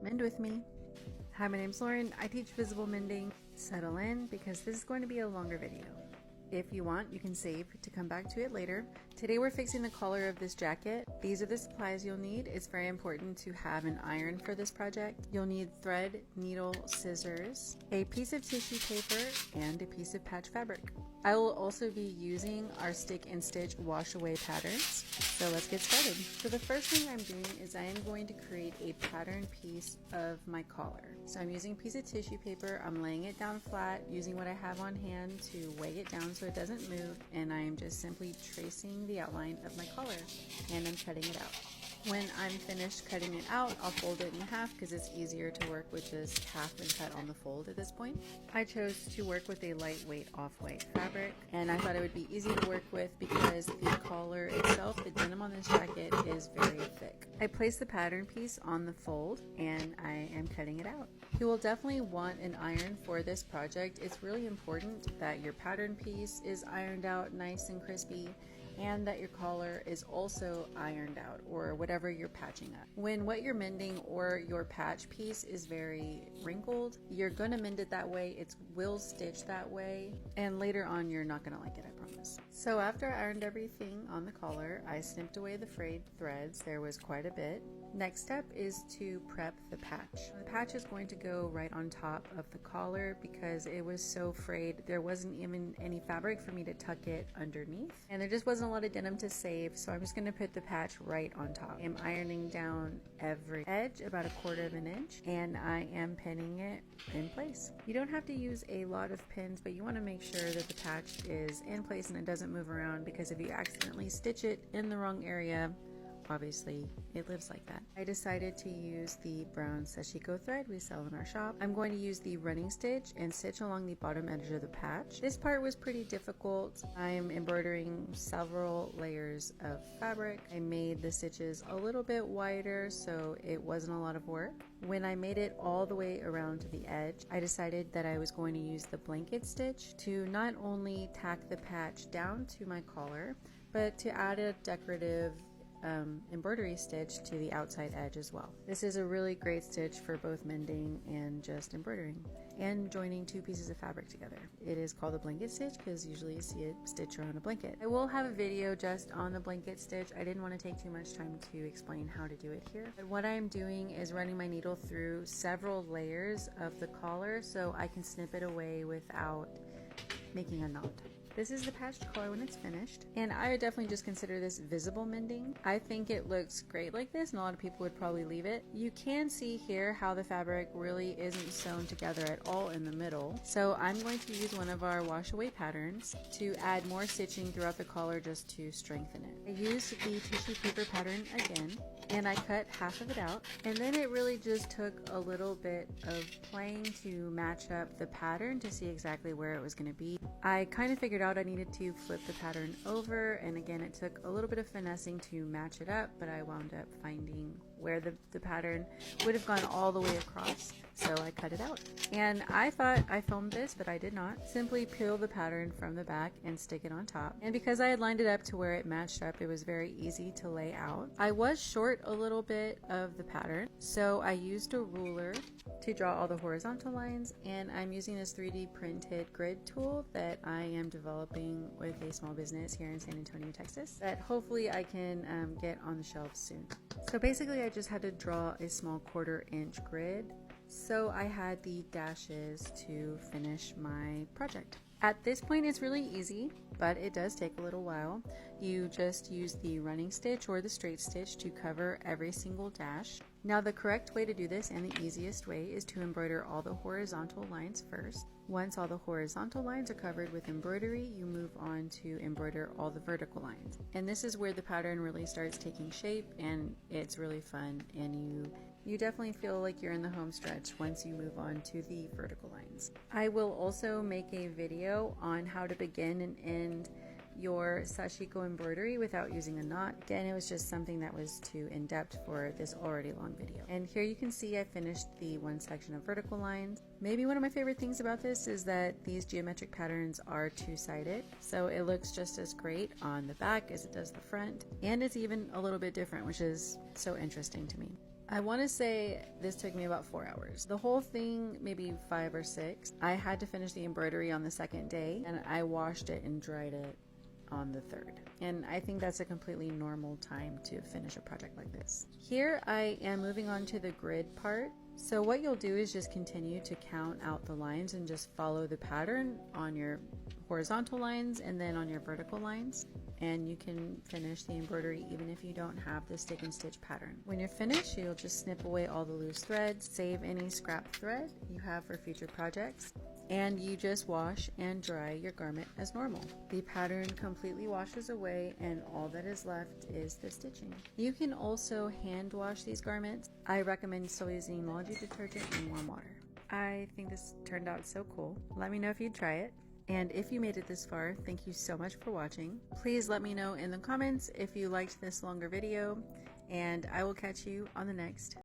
Mend with me. Hi, my name's Lauren. I teach visible mending. Settle in because this is going to be a longer video. If you want, you can save to come back to it later. Today we're fixing the collar of this jacket. These are the supplies you'll need. It's very important to have an iron for this project. You'll need thread, needle, scissors, a piece of tissue paper, and a piece of patch fabric. I will also be using our stick and stitch wash away patterns. So let's get started. So the first thing I'm doing is I am going to create a pattern piece of my collar. So I'm using a piece of tissue paper. I'm laying it down flat using what I have on hand to weigh it down so it doesn't move, and I am just simply tracing the outline of my collar and I'm cutting it out. When I'm finished cutting it out, I'll fold it in half because it's easier to work with just half and cut on the fold at this point. I chose to work with a lightweight off-white fabric, and I thought it would be easy to work with because the collar itself, the denim on this jacket, is very thick. I placed the pattern piece on the fold and I am cutting it out. You will definitely want an iron for this project. It's really important that your pattern piece is ironed out nice and crispy, and that your collar is also ironed out, or whatever you're patching up. When what you're mending or your patch piece is very wrinkled, you're gonna mend it that way, it will stitch that way, and later on you're not gonna like it, I promise. So after I ironed everything on the collar, I snipped away the frayed threads. There was quite a bit. Next step is to prep the patch. The patch is going to go right on top of the collar because it was so frayed. There wasn't even any fabric for me to tuck it underneath, and there just wasn't a lot of denim to save, so I'm just going to put the patch right on top. I'm ironing down every edge about 1/4 of an inch, and I am pinning it in place. You don't have to use a lot of pins, but you want to make sure that the patch is in place and it doesn't move around, because if you accidentally stitch it in the wrong area, obviously it lives like that. I decided to use the brown Sashiko thread we sell in our shop. I'm going to use the running stitch and stitch along the bottom edge of the patch. This part was pretty difficult. I'm embroidering several layers of fabric. I made the stitches a little bit wider so it wasn't a lot of work. When I made it all the way around to the edge, I decided that I was going to use the blanket stitch to not only tack the patch down to my collar, but to add a decorative embroidery stitch to the outside edge as well. This is a really great stitch for both mending and just embroidering and joining two pieces of fabric together. It is called a blanket stitch because usually you see it stitched around a blanket. I will have a video just on the blanket stitch. I didn't want to take too much time to explain how to do it here. But what I'm doing is running my needle through several layers of the collar so I can snip it away without making a knot. This is the patched collar when it's finished, and I would definitely just consider this visible mending. I think it looks great like this, and a lot of people would probably leave it. You can see here how the fabric really isn't sewn together at all in the middle, so I'm going to use one of our wash away patterns to add more stitching throughout the collar just to strengthen it. I used the tissue paper pattern again, and I cut half of it out, and then it really just took a little bit of playing to match up the pattern to see exactly where it was going to be. I kind of figured out I needed to flip the pattern over, and again it took a little bit of finessing to match it up, but I wound up finding where the pattern would have gone all the way across, so I cut it out. And I thought I filmed this, but I did not. Simply peel the pattern from the back and stick it on top, and because I had lined it up to where it matched up, it was very easy to lay out. I was short a little bit of the pattern, so I used a ruler to draw all the horizontal lines, and I'm using this 3D printed grid tool that I am developing with a small business here in San Antonio, Texas, that hopefully I can get on the shelves soon. So basically I just had to draw a small 1/4 inch grid, so I had the dashes to finish my project. At this point it's really easy, but it does take a little while. You just use the running stitch or the straight stitch to cover every single dash. Now the correct way to do this, and the easiest way, is to embroider all the horizontal lines first. Once all the horizontal lines are covered with embroidery, you move on to embroider all the vertical lines. And this is where the pattern really starts taking shape, and it's really fun, and you definitely feel like you're in the home stretch once you move on to the vertical lines. I will also make a video on how to begin and end your Sashiko embroidery without using a knot. Again, it was just something that was too in-depth for this already long video. And here you can see I finished the one section of vertical lines. Maybe one of my favorite things about this is that these geometric patterns are two-sided, so it looks just as great on the back as it does the front, and it's even a little bit different, which is so interesting to me. I want to say this took me about 4 hours. The whole thing, maybe 5 or 6. I had to finish the embroidery on the second day, and I washed it and dried it on the third. And I think that's a completely normal time to finish a project like this. Here I am moving on to the grid part. So what you'll do is just continue to count out the lines and just follow the pattern on your horizontal lines and then on your vertical lines. And you can finish the embroidery even if you don't have the stick and stitch pattern. When you're finished, you'll just snip away all the loose threads, save any scrap thread you have for future projects, and you just wash and dry your garment as normal. The pattern completely washes away and all that is left is the stitching. You can also hand wash these garments. I recommend still using laundry detergent and warm water. I think this turned out so cool. Let me know if you'd try it. And if you made it this far, thank you so much for watching. Please let me know in the comments if you liked this longer video, and I will catch you on the next.